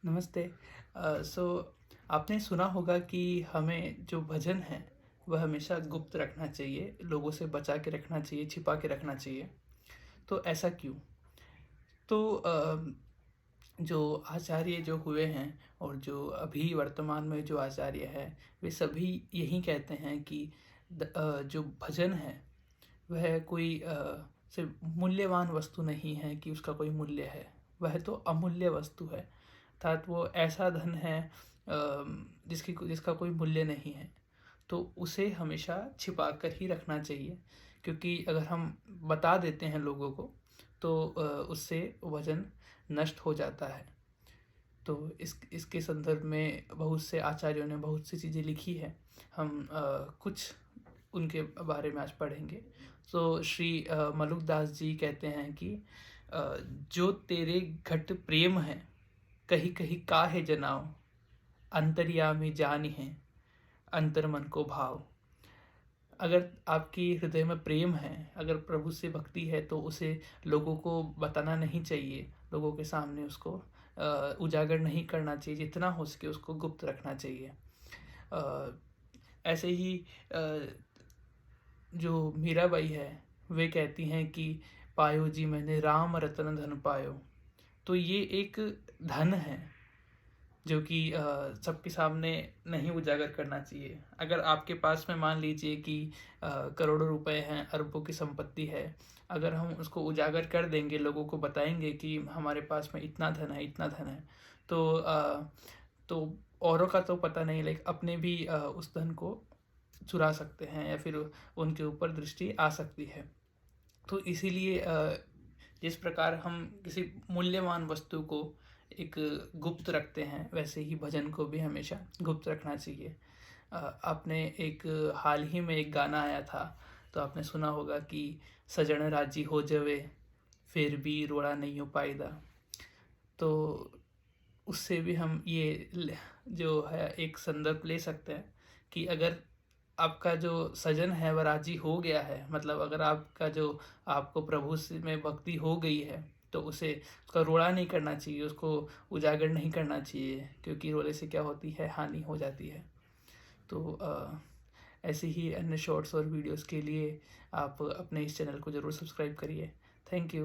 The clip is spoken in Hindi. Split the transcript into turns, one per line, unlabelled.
नमस्ते। आपने सुना होगा कि हमें जो भजन है वह हमेशा गुप्त रखना चाहिए, लोगों से बचा के रखना चाहिए, छिपा के रखना चाहिए। तो ऐसा क्यों? जो आचार्य जो हुए हैं और जो अभी वर्तमान में जो आचार्य है, वे सभी यही कहते हैं कि जो भजन है वह कोई सिर्फ मूल्यवान वस्तु नहीं है कि उसका कोई मूल्य है। वह तो अमूल्य वस्तु है, अर्थात वो ऐसा धन है जिसका कोई मूल्य नहीं है। तो उसे हमेशा छिपा कर ही रखना चाहिए, क्योंकि अगर हम बता देते हैं लोगों को तो उससे वजन नष्ट हो जाता है। तो इसके संदर्भ में बहुत से आचार्यों ने बहुत सी चीज़ें लिखी है। हम कुछ उनके बारे में आज पढ़ेंगे। तो श्री मलुकदास जी कहते हैं कि जो तेरे घट प्रेम है, कही कही काहे जनाओ, अंतर्यामी जान है, अंतर मन को भाव। अगर आपकी हृदय में प्रेम है, अगर प्रभु से भक्ति है, तो उसे लोगों को बताना नहीं चाहिए, लोगों के सामने उसको उजागर नहीं करना चाहिए, जितना हो सके उसको गुप्त रखना चाहिए। अ, ऐसे ही जो मीराबाई है, वे कहती हैं कि पायो जी मैंने राम रतन धन पायो। तो ये एक धन है जो कि सबके सामने नहीं उजागर करना चाहिए। अगर आपके पास में मान लीजिए कि करोड़ों रुपए हैं, अरबों की संपत्ति है, अगर हम उसको उजागर कर देंगे, लोगों को बताएंगे कि हमारे पास में इतना धन है, इतना धन है, तो औरों का तो पता नहीं, लेकिन अपने भी उस धन को चुरा सकते हैं या फिर उनके ऊपर दृष्टि आ सकती है। तो इसीलिए जिस प्रकार हम किसी मूल्यवान वस्तु को एक गुप्त रखते हैं, वैसे ही भजन को भी हमेशा गुप्त रखना चाहिए। आपने एक हाल ही में एक गाना आया था, तो आपने सुना होगा कि सजन राजी हो जवे, फिर भी रोड़ा नहीं हो पाएदा। तो उससे भी हम जो है एक संदर्भ ले सकते हैं कि अगर आपका जो सजन है वह राजी हो गया है, मतलब अगर आपका जो आपको प्रभु से में भक्ति हो गई है, तो उसका रोड़ा नहीं करना चाहिए, उसको उजागर नहीं करना चाहिए, क्योंकि रोले से क्या होती है, हानि हो जाती है। तो ऐसे ही अन्य शॉर्ट्स और वीडियोस के लिए आप अपने इस चैनल को ज़रूर सब्सक्राइब करिए। Thank you.